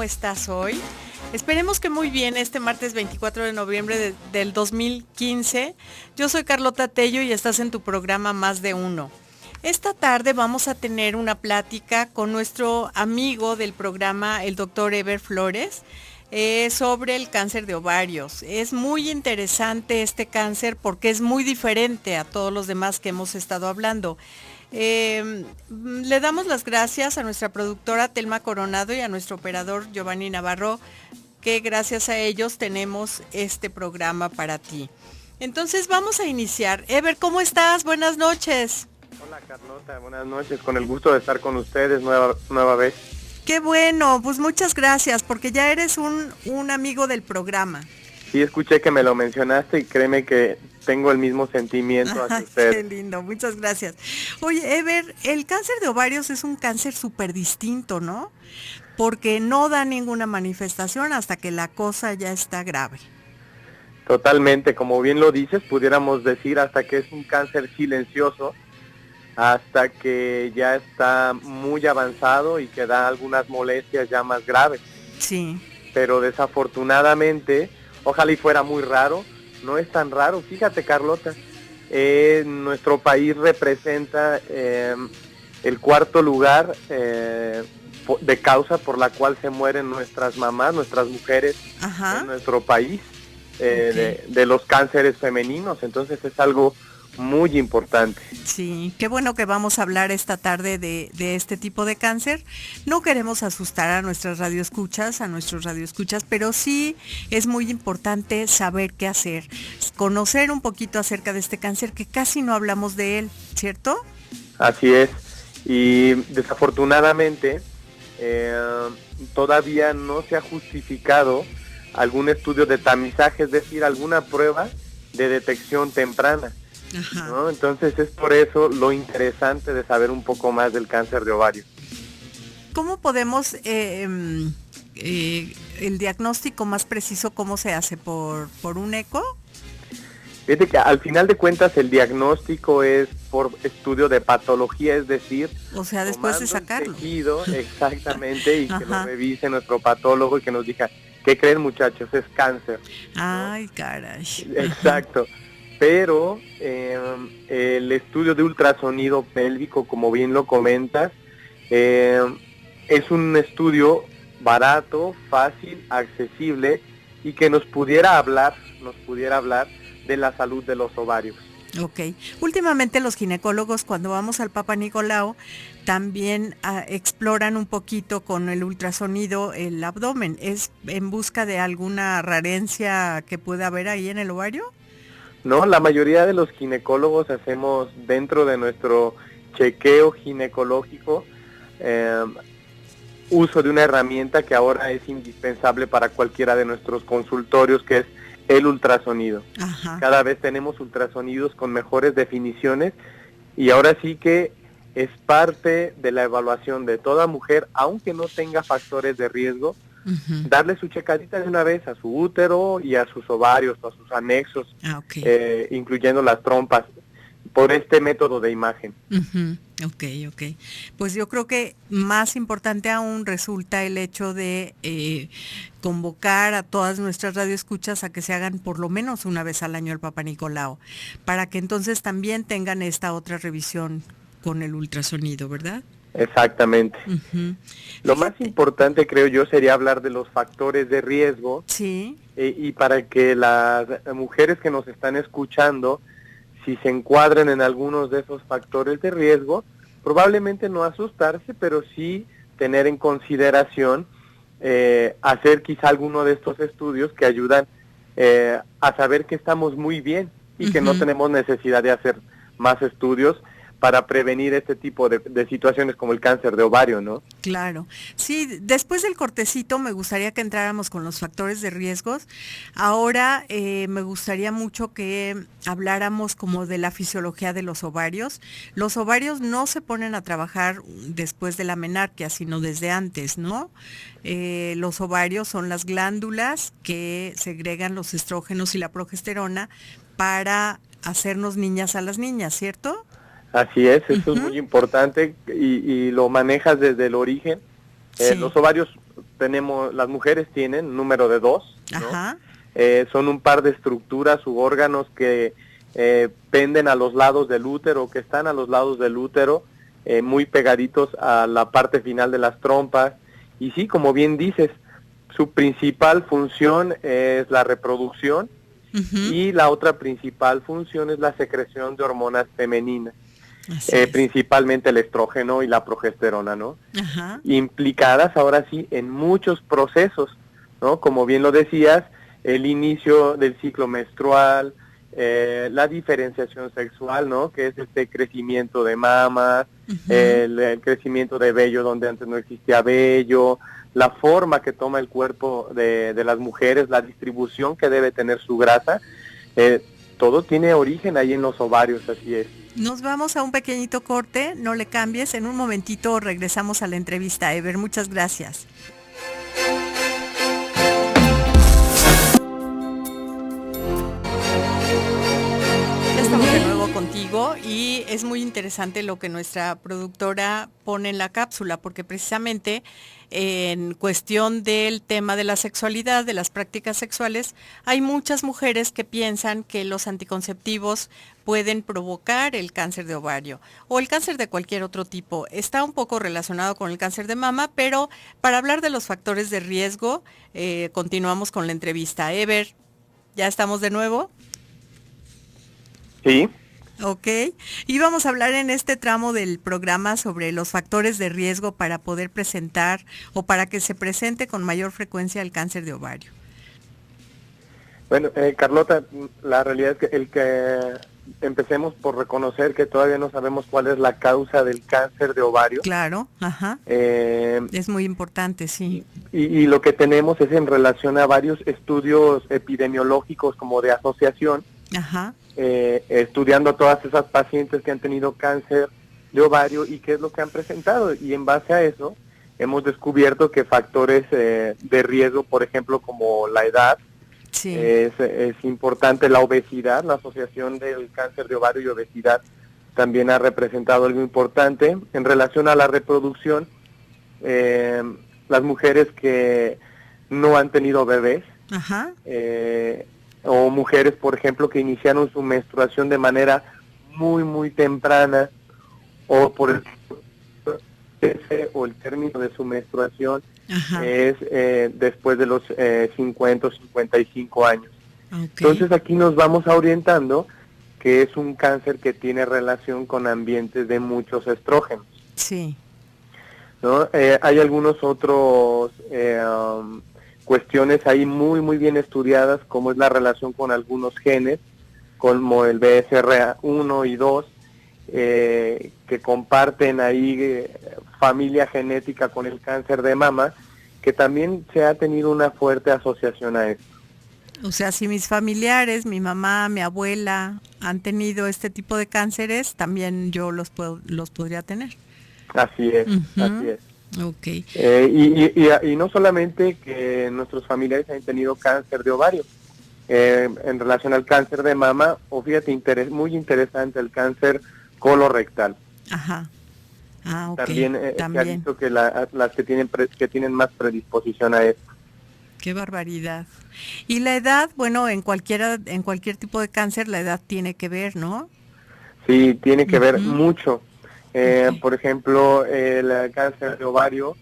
estás hoy? Esperemos que muy bien este martes 24 de noviembre del 2015. Yo soy Carlota Tello y estás en tu programa Más de Uno. Esta tarde vamos a tener una plática con nuestro amigo del programa, el doctor Eber Flores, sobre el cáncer de ovarios. Es muy interesante este cáncer porque es muy diferente a todos los demás que hemos estado hablando. Le damos las gracias a nuestra productora Telma Coronado y a nuestro operador Giovanni Navarro, que gracias a ellos tenemos este programa para ti. Entonces vamos a iniciar. Eber, ¿cómo estás? Buenas noches. Hola Carlota, buenas noches, con el gusto de estar con ustedes nueva vez. Qué bueno, pues muchas gracias, porque ya eres un amigo del programa. Sí, escuché que me lo mencionaste y créeme que tengo el mismo sentimiento hacia usted. Qué lindo, muchas gracias. Oye, Eber, el cáncer de ovarios es un cáncer súper distinto, ¿no? Porque no da ninguna manifestación hasta que la cosa ya está grave. Totalmente, como bien lo dices, pudiéramos decir hasta que es un cáncer silencioso, hasta que ya está muy avanzado y que da algunas molestias ya más graves. Sí. Pero desafortunadamente, ojalá y fuera muy raro, no es tan raro. Fíjate, Carlota, nuestro país representa el cuarto lugar de causa por la cual se mueren nuestras mamás, nuestras mujeres. Ajá. En nuestro país, okay. de los cánceres femeninos. Entonces es algo muy importante. Sí, qué bueno que vamos a hablar esta tarde de este tipo de cáncer. No queremos asustar a nuestros radioescuchas, pero sí es muy importante saber qué hacer, conocer un poquito acerca de este cáncer que casi no hablamos de él, ¿cierto? Así es, y desafortunadamente todavía no se ha justificado algún estudio de tamizaje, es decir, alguna prueba de detección temprana. ¿No? Entonces es por eso lo interesante de saber un poco más del cáncer de ovario. ¿Cómo podemos, el diagnóstico más preciso, cómo se hace? ¿Por un eco? Fíjate que al final de cuentas el diagnóstico es por estudio de patología, es decir, o sea, después de sacarlo. Tejido, exactamente, y que lo revise nuestro patólogo y que nos diga, ¿qué creen, muchachos? Es cáncer. Ay, ¿no? Caray. Exacto. Pero el estudio de ultrasonido pélvico, como bien lo comentas, es un estudio barato, fácil, accesible y que nos pudiera hablar de la salud de los ovarios. Ok. Últimamente los ginecólogos, cuando vamos al Papa Nicolau, también exploran un poquito con el ultrasonido el abdomen. ¿Es en busca de alguna rarencia que pueda haber ahí en el ovario? No, la mayoría de los ginecólogos hacemos dentro de nuestro chequeo ginecológico uso de una herramienta que ahora es indispensable para cualquiera de nuestros consultorios, que es el ultrasonido. Ajá. Cada vez tenemos ultrasonidos con mejores definiciones y ahora sí que es parte de la evaluación de toda mujer, aunque no tenga factores de riesgo, darle su checadita de una vez a su útero y a sus ovarios, a sus anexos, incluyendo las trompas, por este método de imagen. Ok. Pues yo creo que más importante aún resulta el hecho de convocar a todas nuestras radioescuchas a que se hagan por lo menos una vez al año el Papa Nicolau, para que entonces también tengan esta otra revisión con el ultrasonido, ¿verdad? Exactamente. Lo más importante, creo yo, sería hablar de los factores de riesgo. Sí. Y para que las mujeres que nos están escuchando, si se encuadran en algunos de esos factores de riesgo, probablemente no asustarse, pero sí tener en consideración hacer quizá alguno de estos estudios que ayudan a saber que estamos muy bien y que no tenemos necesidad de hacer más estudios para prevenir este tipo de situaciones como el cáncer de ovario, ¿no? Claro. Sí, después del cortecito me gustaría que entráramos con los factores de riesgos. Ahora me gustaría mucho que habláramos como de la fisiología de los ovarios. Los ovarios no se ponen a trabajar después de la menarquia, sino desde antes, ¿no? Los ovarios son las glándulas que segregan los estrógenos y la progesterona para hacernos niñas a las niñas, ¿cierto? Así es, eso es muy importante y lo manejas desde el origen. Sí. Los ovarios las mujeres tienen número de 2, ¿no? Son un par de estructuras u órganos que penden a los lados del útero, que están a los lados del útero, muy pegaditos a la parte final de las trompas. Y sí, como bien dices, su principal función es la reproducción, y la otra principal función es la secreción de hormonas femeninas, principalmente el estrógeno y la progesterona, ¿no? Implicadas ahora sí en muchos procesos, ¿no? Como bien lo decías, el inicio del ciclo menstrual, la diferenciación sexual, ¿no? Que es este crecimiento de mamas, el crecimiento de vello donde antes no existía vello, la forma que toma el cuerpo de las mujeres, la distribución que debe tener su grasa, todo tiene origen ahí en los ovarios, así es. Nos vamos a un pequeñito corte, no le cambies, en un momentito regresamos a la entrevista, Ever, muchas gracias. Contigo, y es muy interesante lo que nuestra productora pone en la cápsula, porque precisamente en cuestión del tema de la sexualidad, de las prácticas sexuales, hay muchas mujeres que piensan que los anticonceptivos pueden provocar el cáncer de ovario o el cáncer de cualquier otro tipo. Está un poco relacionado con el cáncer de mama, pero para hablar de los factores de riesgo, continuamos con la entrevista. Ever, ¿ya estamos de nuevo? Sí. Ok, y vamos a hablar en este tramo del programa sobre los factores de riesgo para poder presentar o para que se presente con mayor frecuencia el cáncer de ovario. Bueno, Carlota, la realidad es que empecemos por reconocer que todavía no sabemos cuál es la causa del cáncer de ovario. Claro, es muy importante, sí. Y lo que tenemos es en relación a varios estudios epidemiológicos como de asociación, estudiando a todas esas pacientes que han tenido cáncer de ovario y qué es lo que han presentado, y en base a eso hemos descubierto que factores de riesgo, por ejemplo, como la edad, es importante, la obesidad, la asociación del cáncer de ovario y obesidad también ha representado algo importante. En relación a la reproducción, las mujeres que no han tenido bebés, o mujeres, por ejemplo, que iniciaron su menstruación de manera muy, muy temprana, o por el término de su menstruación es después de los 50 o 55 años. Entonces aquí nos vamos orientando que es un cáncer que tiene relación con ambientes de muchos estrógenos. Sí. ¿No? Hay algunos otros cuestiones ahí muy muy bien estudiadas, como es la relación con algunos genes, como el BCR1 y 2, que comparten ahí familia genética con el cáncer de mama, que también se ha tenido una fuerte asociación a esto. O sea, si mis familiares, mi mamá, mi abuela han tenido este tipo de cánceres, también yo los podría tener. Así es, así es. Okay. Y no solamente que nuestros familiares han tenido cáncer de ovario, en relación al cáncer de mama, o fíjate, muy interesante, el cáncer colorectal. También se ha visto que las que tienen más predisposición a esto. Qué barbaridad. Y la edad, bueno, en cualquier tipo de cáncer la edad tiene que ver, ¿no? Sí, tiene que ver mucho. Por ejemplo, el cáncer de ovario,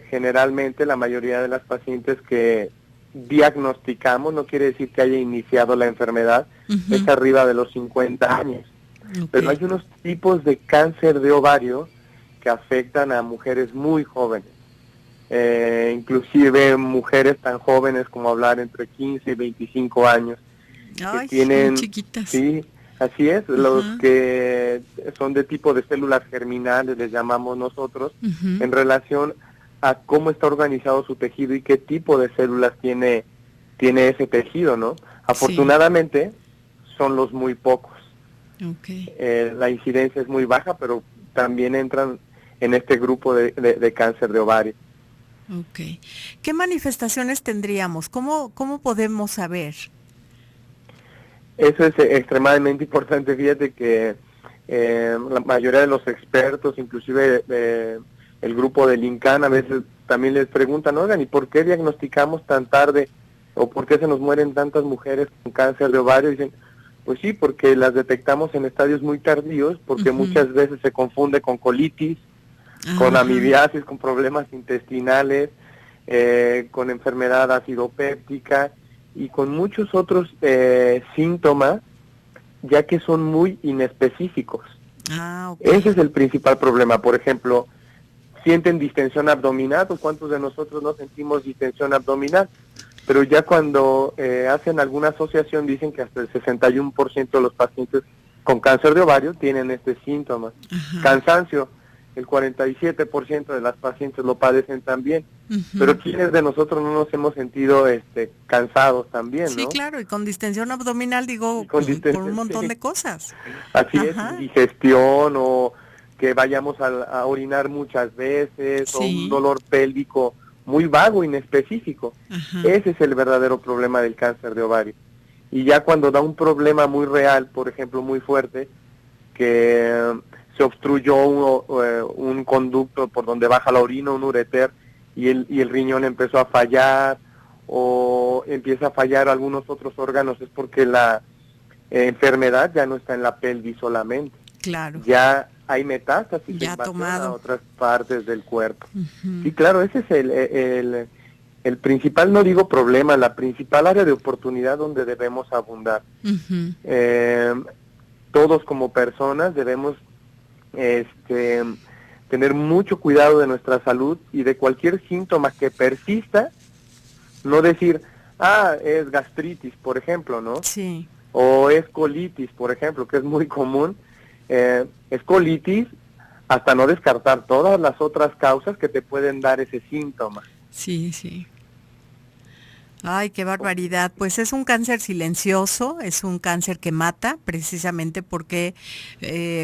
generalmente la mayoría de las pacientes que diagnosticamos, no quiere decir que haya iniciado la enfermedad, es arriba de los 50 años. Pero hay unos tipos de cáncer de ovario que afectan a mujeres muy jóvenes, inclusive mujeres tan jóvenes como hablar entre 15 y 25 años. Ay, que tienen, muy chiquitas. Sí, así es, los que son de tipo de células germinales, les llamamos nosotros, en relación a cómo está organizado su tejido y qué tipo de células tiene ese tejido, ¿no? Afortunadamente, son los muy pocos. La incidencia es muy baja, pero también entran en este grupo de cáncer de ovario. ¿Qué manifestaciones tendríamos? ¿Cómo podemos saber? Eso es extremadamente importante. Fíjate que la mayoría de los expertos, inclusive el grupo del INCAN, a veces también les preguntan, oigan, ¿y por qué diagnosticamos tan tarde? ¿O por qué se nos mueren tantas mujeres con cáncer de ovario? Y dicen, pues sí, porque las detectamos en estadios muy tardíos, porque muchas veces se confunde con colitis, con amibiasis, con problemas intestinales, con enfermedad acidopéptica y con muchos otros síntomas, ya que son muy inespecíficos. Ese es el principal problema. Por ejemplo, sienten distensión abdominal, pues ¿cuántos de nosotros no sentimos distensión abdominal? Pero ya cuando hacen alguna asociación dicen que hasta el 61% de los pacientes con cáncer de ovario tienen este síntoma. Cansancio, el 47% de las pacientes lo padecen también. Pero ¿quiénes de nosotros no nos hemos sentido cansados también, no? Sí, claro, y con distensión abdominal, digo, por un montón de cosas. Así es, digestión, o que vayamos a orinar muchas veces, o un dolor pélvico muy vago, inespecífico. Ese es el verdadero problema del cáncer de ovario. Y ya cuando da un problema muy real, por ejemplo, muy fuerte, que se obstruyó un conducto por donde baja la orina, un ureter, y el riñón empezó a fallar, o empieza a fallar algunos otros órganos, es porque la enfermedad ya no está en la pelvis solamente. Claro. Ya hay metástasis ya a otras partes del cuerpo. Sí, claro, ese es el principal, no digo problema, la principal área de oportunidad donde debemos abundar. Todos como personas debemos tener mucho cuidado de nuestra salud y de cualquier síntoma que persista, no decir, es gastritis, por ejemplo, ¿no? Sí. O es colitis, por ejemplo, que es muy común. Es colitis, hasta no descartar todas las otras causas que te pueden dar ese síntoma. Sí, sí. Ay, qué barbaridad. Pues es un cáncer silencioso, es un cáncer que mata, precisamente porque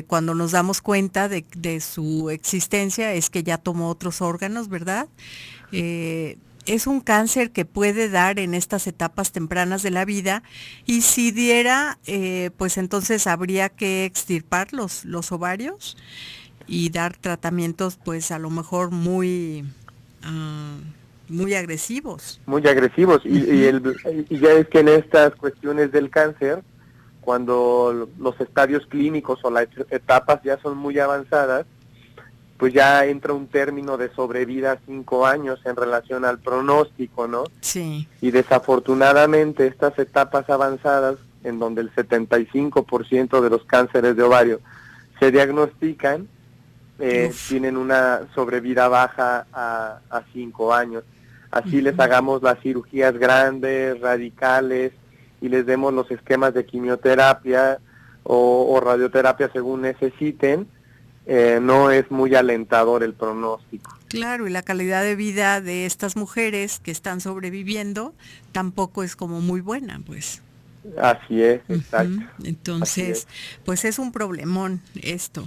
cuando nos damos cuenta de su existencia es que ya tomó otros órganos, ¿verdad? Es un cáncer que puede dar en estas etapas tempranas de la vida, y si diera, pues entonces habría que extirpar los ovarios y dar tratamientos, pues a lo mejor muy agresivos. Muy agresivos, y ya es que en estas cuestiones del cáncer, cuando los estadios clínicos o las etapas ya son muy avanzadas, pues ya entra un término de sobrevida 5 años en relación al pronóstico, ¿no? Sí. Y desafortunadamente estas etapas avanzadas, en donde el 75% de los cánceres de ovario se diagnostican, tienen una sobrevida baja a 5 años. Así les hagamos las cirugías grandes, radicales, y les demos los esquemas de quimioterapia o radioterapia según necesiten, no es muy alentador el pronóstico. Claro, y la calidad de vida de estas mujeres que están sobreviviendo tampoco es como muy buena, pues. Así es, exacto. Entonces, pues es un problemón esto.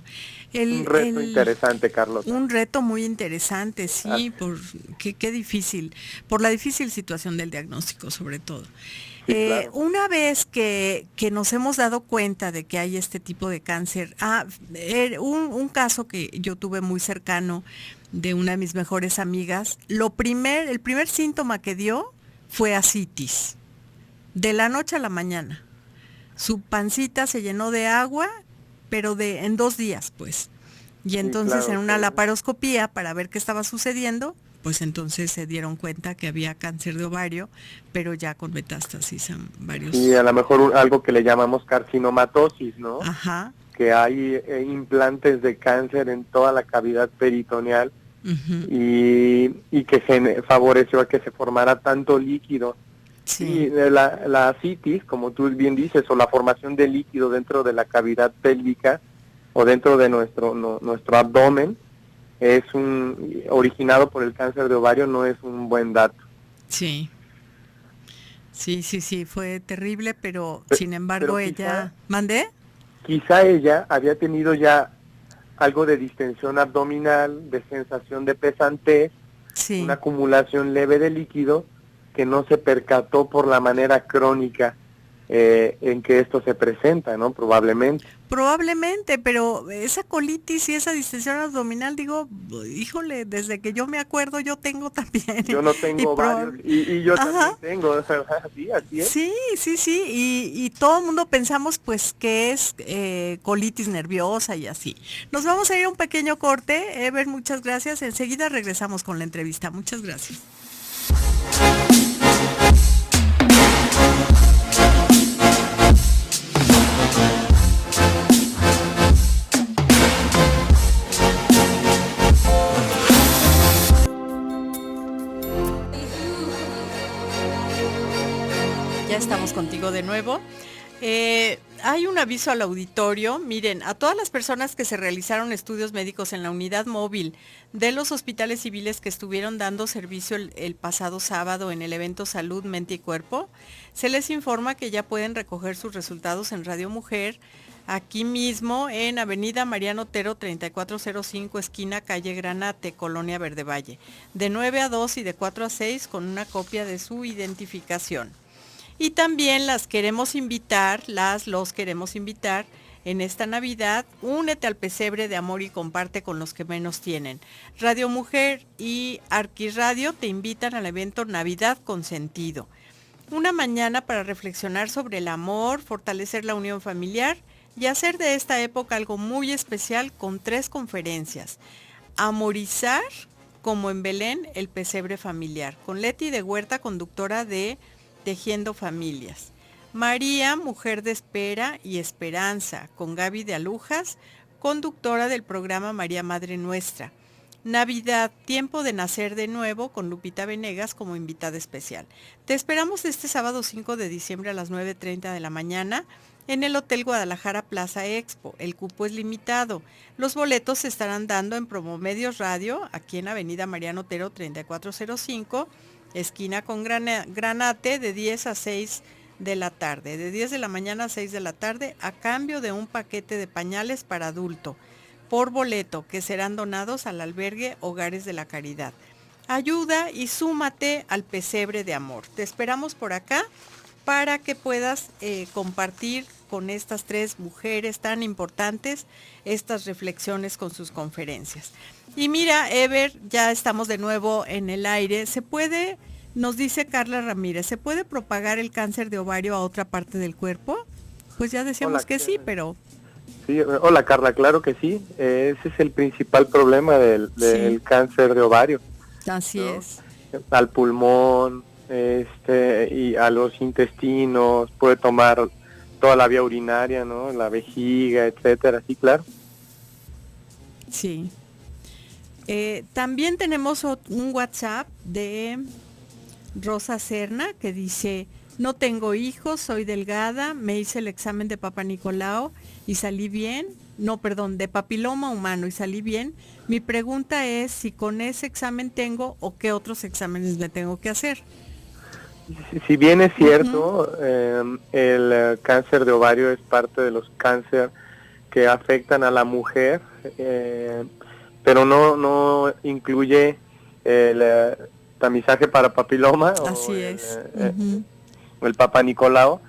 Un reto interesante, Carlota. Un reto muy interesante, sí, qué difícil, por la difícil situación del diagnóstico sobre todo. Sí, claro. Una vez que nos hemos dado cuenta de que hay este tipo de cáncer, un caso que yo tuve muy cercano de una de mis mejores amigas, el primer síntoma que dio fue ascitis. De la noche a la mañana. Su pancita se llenó de agua, pero en 2 días, pues. Y entonces, sí, claro, en una laparoscopía, para ver qué estaba sucediendo, pues entonces se dieron cuenta que había cáncer de ovario, pero ya con metástasis en varios... Y a lo mejor algo que le llamamos carcinomatosis, ¿no? Ajá. Que hay implantes de cáncer en toda la cavidad peritoneal, y que se favoreció a que se formara tanto líquido. Sí, y la ascitis, como tú bien dices, o la formación de líquido dentro de la cavidad pélvica o dentro de nuestro abdomen, es originado por el cáncer de ovario, no es un buen dato. Sí. Sí, fue terrible, pero sin embargo ella... ¿Mandé? Quizá ella había tenido ya algo de distensión abdominal, de sensación de pesantez, sí, una acumulación leve de líquido, que no se percató por la manera crónica en que esto se presenta, ¿no? Probablemente. Probablemente, pero esa colitis y esa distensión abdominal, digo, híjole, desde que yo me acuerdo yo tengo también. Yo no tengo varios y yo también tengo, sí, así es. Sí, y todo el mundo pensamos pues que es colitis nerviosa y así. Nos vamos a ir a un pequeño corte, Ever, muchas gracias, enseguida regresamos con la entrevista, muchas gracias. Ya estamos contigo de nuevo. Hay un aviso al auditorio. Miren, a todas las personas que se realizaron estudios médicos en la unidad móvil de los hospitales civiles que estuvieron dando servicio el pasado sábado en el evento Salud, Mente y Cuerpo, se les informa que ya pueden recoger sus resultados en Radio Mujer, aquí mismo en Avenida Mariano Otero 3405, esquina Calle Granate, Colonia Verde Valle, de 9 a 2 y de 4 a 6 con una copia de su identificación. Y también los queremos invitar en esta Navidad, únete al pesebre de amor y comparte con los que menos tienen. Radio Mujer y Arquiradio te invitan al evento Navidad con Sentido. Una mañana para reflexionar sobre el amor, fortalecer la unión familiar y hacer de esta época algo muy especial con 3 conferencias. Amorizar, como en Belén, el pesebre familiar, con Leti de Huerta, conductora de Tejiendo Familias. María, mujer de espera y esperanza, con Gaby de Alujas, conductora del programa María Madre Nuestra. Navidad, tiempo de nacer de nuevo, con Lupita Venegas como invitada especial. Te esperamos este sábado 5 de diciembre a las 9:30 de la mañana en el Hotel Guadalajara Plaza Expo. El cupo es limitado. Los boletos se estarán dando en Promomedios Radio, aquí en Avenida Mariano Otero 3405, esquina con Granate, de 10 a 6 de la tarde, de 10 de la mañana a 6 de la tarde, a cambio de un paquete de pañales para adulto, por boleto, que serán donados al albergue Hogares de la Caridad. Ayuda y súmate al pesebre de amor. Te esperamos por acá para que puedas compartir con estas 3 mujeres tan importantes estas reflexiones con sus conferencias. Y mira, Ever, ya estamos de nuevo en el aire. Nos dice Carla Ramírez, ¿se puede propagar el cáncer de ovario a otra parte del cuerpo? Pues ya decíamos que sí, pero... Sí, hola Carla, claro que sí. Ese es el principal problema del cáncer de ovario. Así es. Al pulmón, y a los intestinos, puede tomar toda la vía urinaria, ¿no? La vejiga, etcétera, sí, claro. Sí. También tenemos un WhatsApp de Rosa Serna que dice: no tengo hijos, soy delgada, me hice el examen de Papa Nicolau y salí bien, de papiloma humano y salí bien. Mi pregunta es si con ese examen tengo o qué otros exámenes me tengo que hacer. Si bien es cierto, el cáncer de ovario es parte de los cánceres que afectan a la mujer, pero no incluye el tamizaje para papiloma. Así es. O el Papa Nicolau,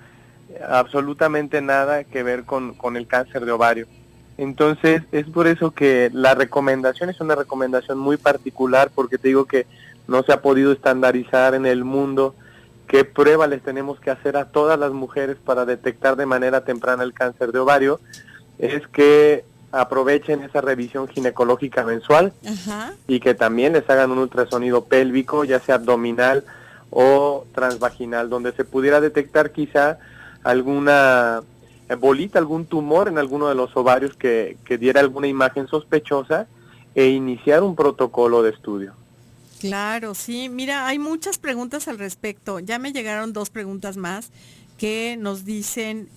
absolutamente nada que ver con el cáncer de ovario. Entonces es por eso que la recomendación es una recomendación muy particular, porque te digo que no se ha podido estandarizar en el mundo qué prueba les tenemos que hacer a todas las mujeres para detectar de manera temprana el cáncer de ovario. Es que aprovechen esa revisión ginecológica mensual. Ajá. Y que también les hagan un ultrasonido pélvico, ya sea abdominal o transvaginal, donde se pudiera detectar quizá alguna bolita, algún tumor en alguno de los ovarios que diera alguna imagen sospechosa, e iniciar un protocolo de estudio. Claro, sí. Mira, hay muchas preguntas al respecto. Ya me llegaron 2 preguntas más que nos dicen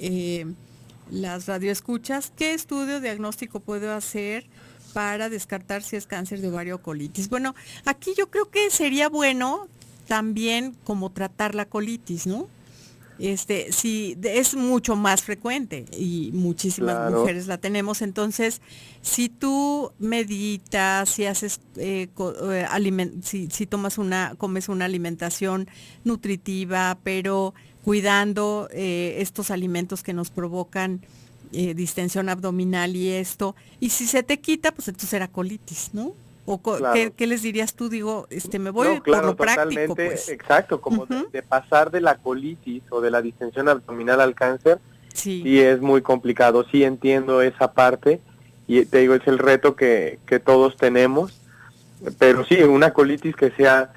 las radioescuchas. ¿Qué estudio diagnóstico puedo hacer para descartar si es cáncer de ovario o colitis? Bueno, aquí yo creo que sería bueno también como tratar la colitis, ¿no? Sí, es mucho más frecuente y muchísimas mujeres la tenemos. Entonces, si tú meditas, si haces, si comes una alimentación nutritiva, pero cuidando estos alimentos que nos provocan distensión abdominal y esto. Y si se te quita, pues entonces era colitis, ¿no? O claro. ¿qué les dirías tú? Digo, me voy claro, por lo práctico, pues. Exacto, como de pasar de la colitis o de la distensión abdominal al cáncer, sí es muy complicado. Sí entiendo esa parte y te digo, es el reto que todos tenemos, pero sí, una colitis que sea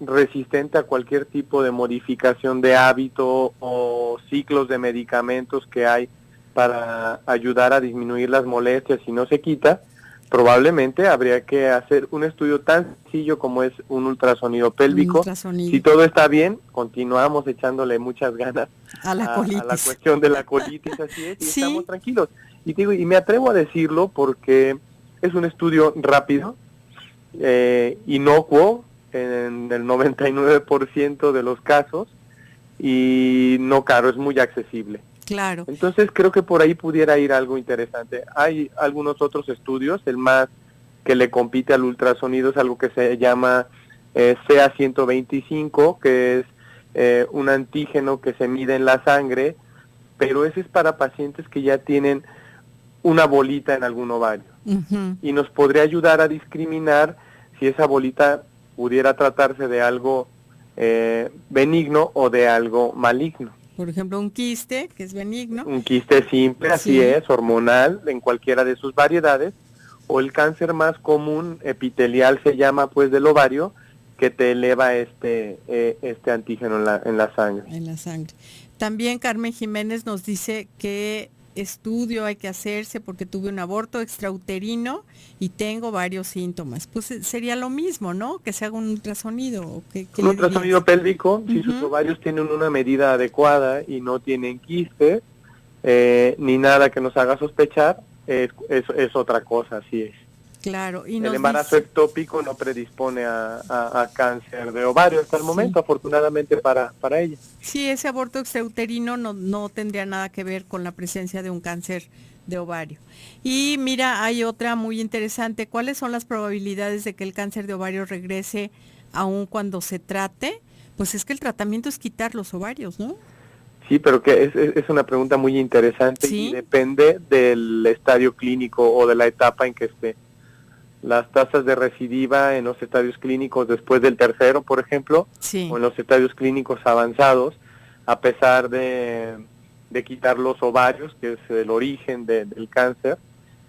resistente a cualquier tipo de modificación de hábito o ciclos de medicamentos que hay para ayudar a disminuir las molestias y no se quita, probablemente habría que hacer un estudio tan sencillo como es un ultrasonido pélvico. Si todo está bien, continuamos echándole muchas ganas a la cuestión de la colitis, así es, y sí, estamos tranquilos. Y digo, y me atrevo a decirlo porque es un estudio rápido, inocuo en el 99% de los casos y no caro, es muy accesible. Claro. Entonces creo que por ahí pudiera ir algo interesante. Hay algunos otros estudios, el más que le compite al ultrasonido es algo que se llama CA125, que es un antígeno que se mide en la sangre, pero ese es para pacientes que ya tienen una bolita en algún ovario. Uh-huh. Y nos podría ayudar a discriminar si esa bolita pudiera tratarse de algo benigno o de algo maligno. Por ejemplo, un quiste, que es benigno. Un quiste simple, así es, hormonal, en cualquiera de sus variedades, o el cáncer más común, epitelial se llama, pues, del ovario, que te eleva este antígeno en la sangre. En la sangre. También Carmen Jiménez nos dice que estudio hay que hacerse porque tuve un aborto extrauterino y tengo varios síntomas. Pues sería lo mismo, ¿no? Que se haga un ultrasonido. Un ultrasonido pélvico, si sus ovarios tienen una medida adecuada y no tienen quistes, ni nada que nos haga sospechar, es otra cosa, así es. Claro. Y el embarazo ectópico no predispone a cáncer de ovario hasta el momento, afortunadamente para ella. Sí, ese aborto extrauterino no tendría nada que ver con la presencia de un cáncer de ovario. Y mira, hay otra muy interesante. ¿Cuáles son las probabilidades de que el cáncer de ovario regrese aún cuando se trate? Pues es que el tratamiento es quitar los ovarios, ¿no? Sí, pero que es una pregunta muy interesante. ¿Sí? Y depende del estadio clínico o de la etapa en que esté. Las tasas de recidiva en los estadios clínicos después del tercero, por ejemplo, o en los estadios clínicos avanzados, a pesar de quitar los ovarios, que es el origen del cáncer,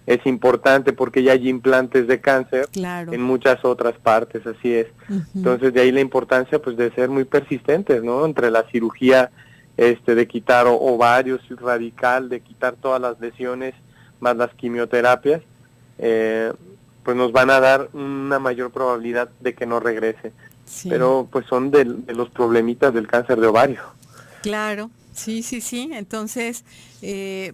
es importante porque ya hay implantes de cáncer en muchas otras partes, así es. Uh-huh. Entonces de ahí la importancia, pues, de ser muy persistentes, ¿no? Entre la cirugía de quitar ovarios radical, de quitar todas las lesiones, más las quimioterapias, pues nos van a dar una mayor probabilidad de que no regrese. Sí. Pero pues son de los problemitas del cáncer de ovario. Claro, sí. Entonces,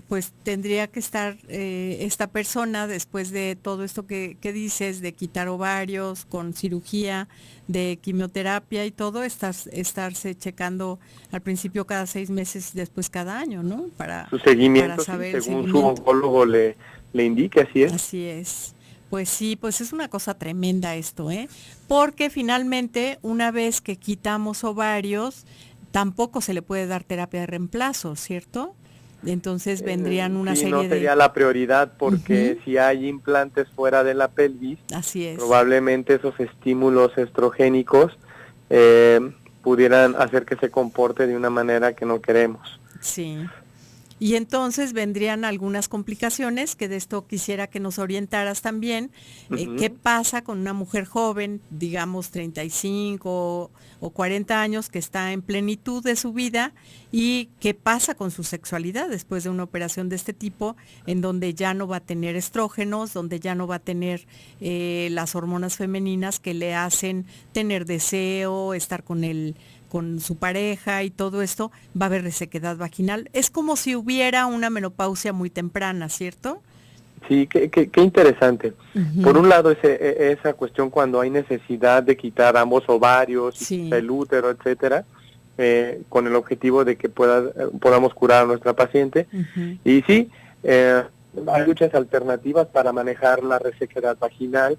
pues tendría que estar esta persona, después de todo esto que dices, de quitar ovarios, con cirugía, de quimioterapia y todo, estarse checando al principio cada 6 meses y después cada año, ¿no? Para su seguimiento, para saber según su oncólogo le indique, así es. Así es. Pues sí, pues es una cosa tremenda esto, porque finalmente una vez que quitamos ovarios, tampoco se le puede dar terapia de reemplazo, ¿cierto? Entonces vendrían una serie no sería la prioridad porque si hay implantes fuera de la pelvis, así es, probablemente esos estímulos estrogénicos pudieran hacer que se comporte de una manera que no queremos. Sí. Y entonces vendrían algunas complicaciones, que de esto quisiera que nos orientaras también. ¿Qué pasa con una mujer joven, digamos 35 o 40 años, que está en plenitud de su vida? ¿Y qué pasa con su sexualidad después de una operación de este tipo, en donde ya no va a tener estrógenos, donde ya no va a tener las hormonas femeninas que le hacen tener deseo, estar con su pareja y todo esto? Va a haber resequedad vaginal. Es como si hubiera una menopausia muy temprana, ¿cierto? Sí, qué interesante. Uh-huh. Por un lado, esa cuestión cuando hay necesidad de quitar ambos ovarios, el útero, etcétera, con el objetivo de que podamos curar a nuestra paciente. Uh-huh. Y sí, hay muchas alternativas para manejar la resequedad vaginal.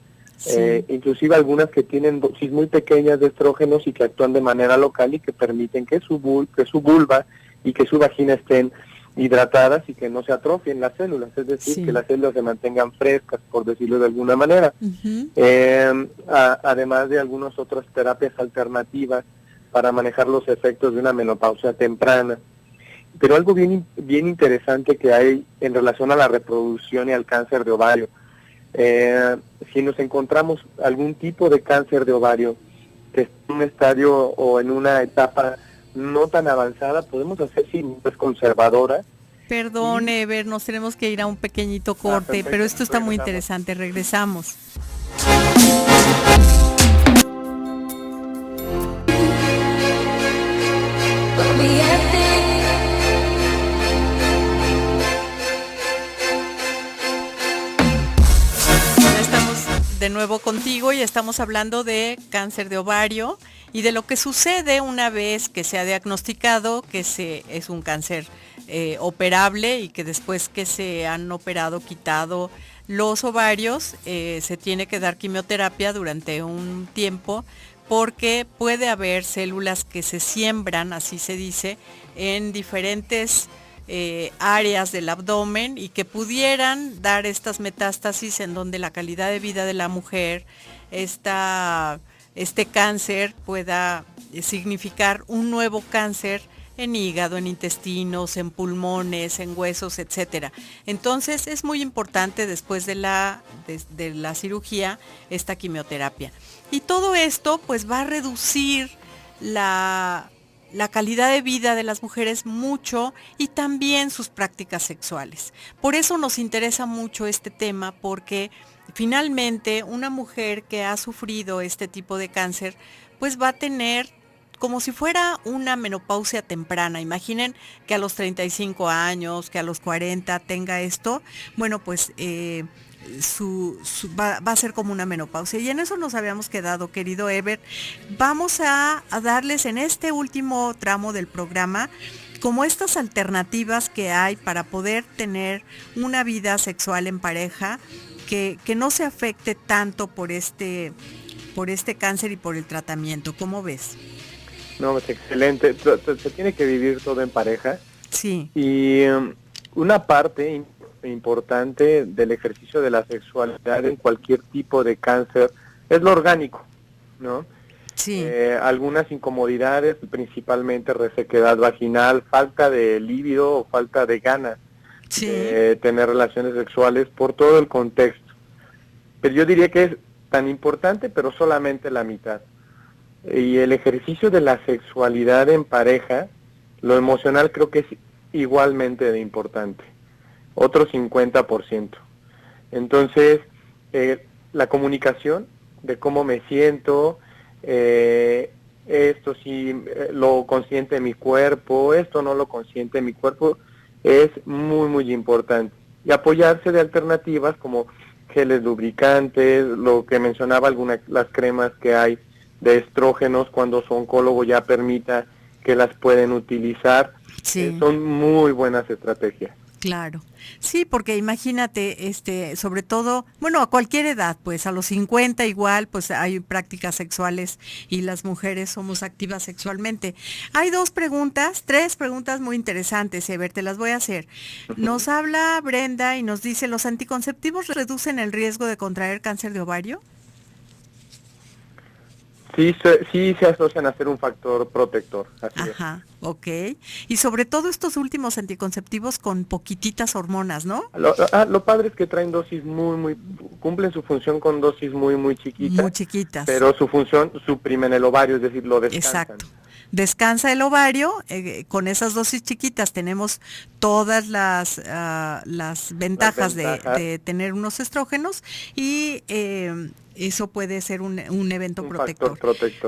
Inclusive algunas que tienen dosis muy pequeñas de estrógenos y que actúan de manera local y que permiten que su vulva y que su vagina estén hidratadas y que no se atrofien las células, es decir, que las células se mantengan frescas, por decirlo de alguna manera. Además de algunas otras terapias alternativas para manejar los efectos de una menopausia temprana. Pero algo bien interesante que hay en relación a la reproducción y al cáncer de ovario. Si nos encontramos algún tipo de cáncer de ovario que está en un estadio o en una etapa no tan avanzada, podemos hacer cirugías conservadoras. Perdón, Ever, nos tenemos que ir a un pequeñito corte, perfecto, pero esto está muy interesante. Regresamos. Ya estamos de nuevo contigo y estamos hablando de cáncer de ovario y de lo que sucede una vez que se ha diagnosticado que es un cáncer operable y que después que se han operado, quitado los ovarios, se tiene que dar quimioterapia durante un tiempo porque puede haber células que se siembran, así se dice, en diferentes áreas del abdomen y que pudieran dar estas metástasis en donde la calidad de vida de la mujer, este cáncer pueda significar un nuevo cáncer en hígado, en intestinos, en pulmones, en huesos, etcétera. Entonces es muy importante después de la cirugía esta quimioterapia. Y todo esto pues va a reducir la calidad de vida de las mujeres mucho y también sus prácticas sexuales. Por eso nos interesa mucho este tema porque finalmente una mujer que ha sufrido este tipo de cáncer pues va a tener como si fuera una menopausia temprana. Imaginen que a los 35 años, que a los 40 tenga esto, bueno, pues va a ser como una menopausia. Y en eso nos habíamos quedado, querido Ever. Vamos a darles en este último tramo del programa como estas alternativas que hay para poder tener una vida sexual en pareja que no se afecte tanto por este cáncer y por el tratamiento. ¿Cómo ves? No, es excelente. Se tiene que vivir todo en pareja. Sí. Y una parte importante del ejercicio de la sexualidad en cualquier tipo de cáncer es lo orgánico, ¿no? Sí. Algunas incomodidades, principalmente resequedad vaginal, falta de líbido o falta de ganas de tener relaciones sexuales por todo el contexto. Pero yo diría que es tan importante, pero solamente la mitad. Y el ejercicio de la sexualidad en pareja, lo emocional creo que es igualmente de importante, otro 50%. Entonces, la comunicación de cómo me siento, esto sí lo consiente mi cuerpo, esto no lo consiente mi cuerpo, es muy, muy importante. Y apoyarse de alternativas como geles lubricantes, lo que mencionaba las cremas que hay de estrógenos cuando su oncólogo ya permita que las pueden utilizar. Son muy buenas estrategias. Claro, sí, porque imagínate, sobre todo, bueno, a cualquier edad, pues a los 50 igual, pues hay prácticas sexuales y las mujeres somos activas sexualmente. Hay tres preguntas muy interesantes, Ever, te las voy a hacer. Nos habla Brenda y nos dice, ¿los anticonceptivos reducen el riesgo de contraer cáncer de ovario? Sí se asocian a ser un factor protector. Así Ajá, ok. Y sobre todo estos últimos anticonceptivos con poquititas hormonas, ¿no? Lo padre es que traen dosis cumplen su función con dosis muy chiquitas. Muy chiquitas. Pero su función suprimen el ovario, es decir, lo descansan. Exacto. Descansa el ovario, con esas dosis chiquitas tenemos todas las ventajas de tener unos estrógenos y eso puede ser un evento protector.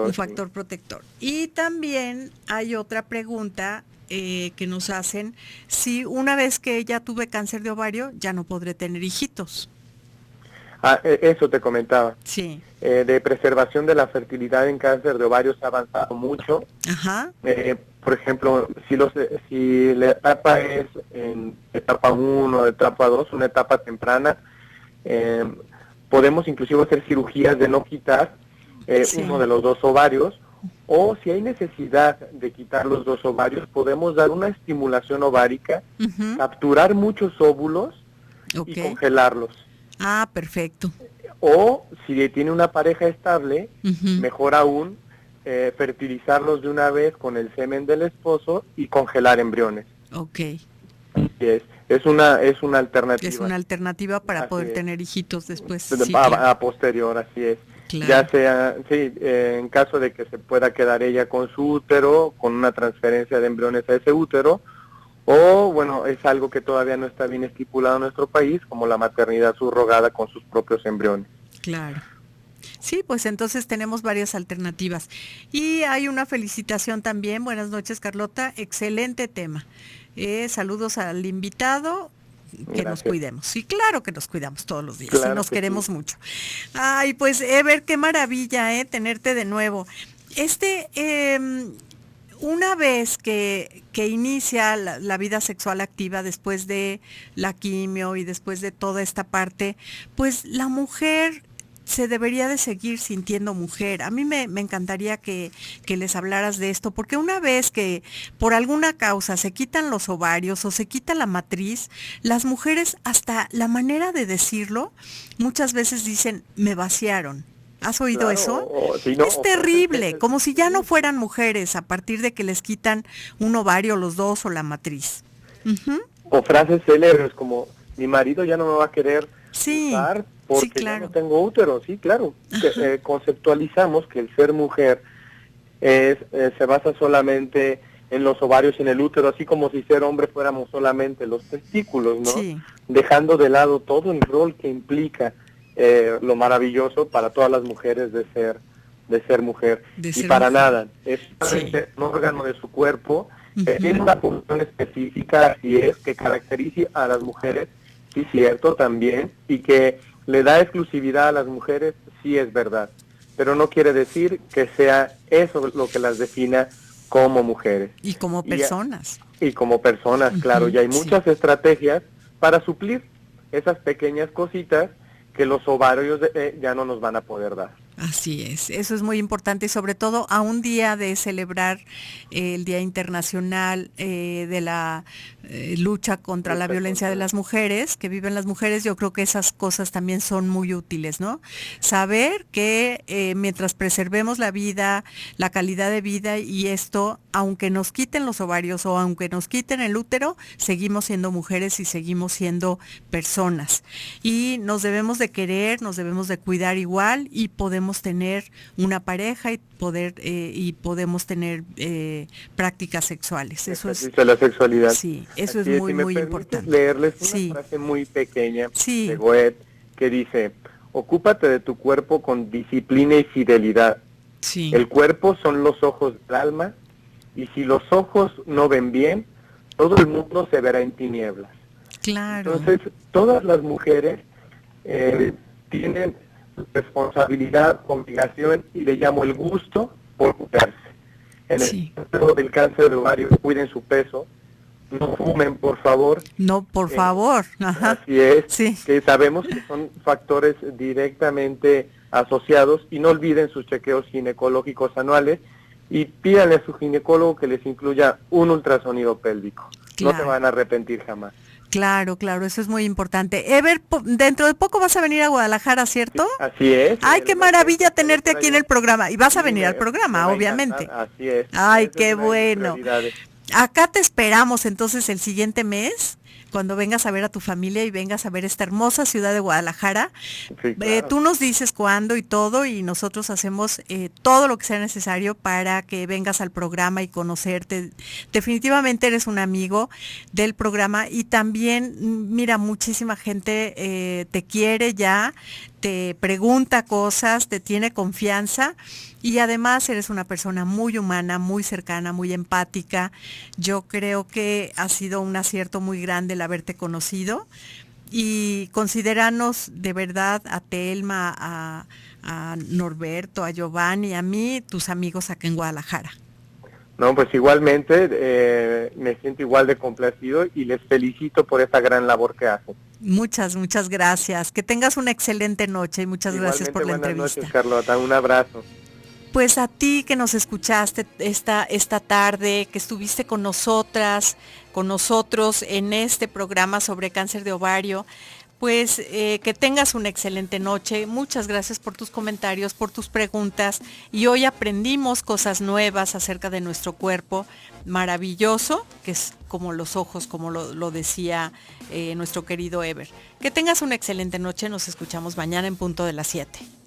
Un factor protector. Y también hay otra pregunta que nos hacen, si una vez que ya tuve cáncer de ovario, ya no podré tener hijitos. Eso te comentaba. Sí. De preservación de la fertilidad en cáncer de ovario se ha avanzado mucho. Ajá. Por ejemplo, si la etapa es en etapa 1, etapa 2, una etapa temprana, podemos inclusive hacer cirugías de no quitar uno de los dos ovarios O si hay necesidad de quitar los 2 ovarios, podemos dar una estimulación ovárica, capturar muchos óvulos y congelarlos. Ah, perfecto. O si tiene una pareja estable, mejor aún, fertilizarlos de una vez con el semen del esposo y congelar embriones. Ok. Es una alternativa. Es una alternativa para poder tener hijitos después. Sí, a posterior, así es. Claro. Ya sea, en caso de que se pueda quedar ella con su útero, con una transferencia de embriones a ese útero, o bueno, es algo que todavía no está bien estipulado en nuestro país, como la maternidad subrogada con sus propios embriones. Claro. Sí, pues entonces tenemos varias alternativas. Y hay una felicitación también. Buenas noches, Carlota. Excelente tema. Saludos al invitado. Que Gracias. Nos cuidemos. Sí, claro que nos cuidamos todos los días. Claro, y nos queremos mucho. Ay, pues Ever, qué maravilla, tenerte de nuevo. Una vez que inicia la vida sexual activa después de la quimio y después de toda esta parte, pues la mujer se debería de seguir sintiendo mujer. A mí me encantaría que les hablaras de esto, porque una vez que por alguna causa se quitan los ovarios o se quita la matriz, las mujeres, hasta la manera de decirlo, muchas veces dicen, me vaciaron. ¿Has oído eso? Sí, no, es terrible, como si ya no fueran mujeres a partir de que les quitan un ovario, los 2 o la matriz. O frases célebres como, mi marido ya no me va a querer usar porque ya no tengo útero. Sí, claro. Conceptualizamos que el ser mujer se basa solamente en los ovarios y en el útero, así como si ser hombre fuéramos solamente los testículos, ¿no? Sí. Dejando de lado todo el rol que implica lo maravilloso para todas las mujeres de ser mujer. Y para nada, es un órgano de su cuerpo, tiene una función específica, así es, que caracteriza a las mujeres, sí, cierto, también, y que le da exclusividad a las mujeres, sí es verdad, pero no quiere decir que sea eso lo que las defina como mujeres. Y como personas. Y como personas, claro, y hay muchas estrategias para suplir esas pequeñas cositas que los ovarios ya no nos van a poder dar. Así es, eso es muy importante, y sobre todo a un día de celebrar el Día Internacional de la lucha contra la violencia de las mujeres, que viven las mujeres. Yo creo que esas cosas también son muy útiles, ¿no? Saber que mientras preservemos la vida, la calidad de vida, y esto, aunque nos quiten los ovarios o aunque nos quiten el útero, seguimos siendo mujeres y seguimos siendo personas. Y nos debemos de querer, nos debemos de cuidar igual, y podemos tener una pareja y podemos tener prácticas sexuales. Eso es la sexualidad. Sí, eso es muy importante. Leerles una frase muy pequeña de Goethe que dice: ocúpate de tu cuerpo con disciplina y fidelidad. Sí. El cuerpo son los ojos del alma, y si los ojos no ven bien, todo el mundo se verá en tinieblas. Claro. Entonces, todas las mujeres tienen responsabilidad, obligación, y le llamo el gusto por cuidarse. En el caso del cáncer de ovario, cuiden su peso, no fumen, por favor. No, por favor. Ajá. Así es, que sabemos que son factores directamente asociados, y no olviden sus chequeos ginecológicos anuales, y pídanle a su ginecólogo que les incluya un ultrasonido pélvico. Claro. No se van a arrepentir jamás. Claro, eso es muy importante. Ever, dentro de poco vas a venir a Guadalajara, ¿cierto? Sí, así es. Ay, qué maravilla tenerte aquí en el programa. Y vas a venir al programa, obviamente. Así es. Ay, qué bueno. Acá te esperamos entonces el siguiente mes, cuando vengas a ver a tu familia y vengas a ver esta hermosa ciudad de Guadalajara. Sí, claro. Tú nos dices cuándo y todo, y nosotros hacemos todo lo que sea necesario para que vengas al programa y conocerte. Definitivamente eres un amigo del programa, y también, mira, muchísima gente te quiere ya, te pregunta cosas, te tiene confianza, y además eres una persona muy humana, muy cercana, muy empática. Yo creo que ha sido un acierto muy grande el haberte conocido, y considéranos de verdad a Telma, a Norberto, a Giovanni, a mí, tus amigos acá en Guadalajara. No, pues igualmente me siento igual de complacido, y les felicito por esta gran labor que hacen. Muchas gracias. Que tengas una excelente noche, y muchas gracias por la entrevista. Buenas noches, Carlota. Un abrazo. pues a ti que nos escuchaste esta tarde, que estuviste con nosotros en este programa sobre cáncer de ovario, pues que tengas una excelente noche. Muchas gracias por tus comentarios, por tus preguntas. Y hoy aprendimos cosas nuevas acerca de nuestro cuerpo maravilloso, que es como los ojos, como lo decía nuestro querido Ever. Que tengas una excelente noche. Nos escuchamos mañana en punto de las 7.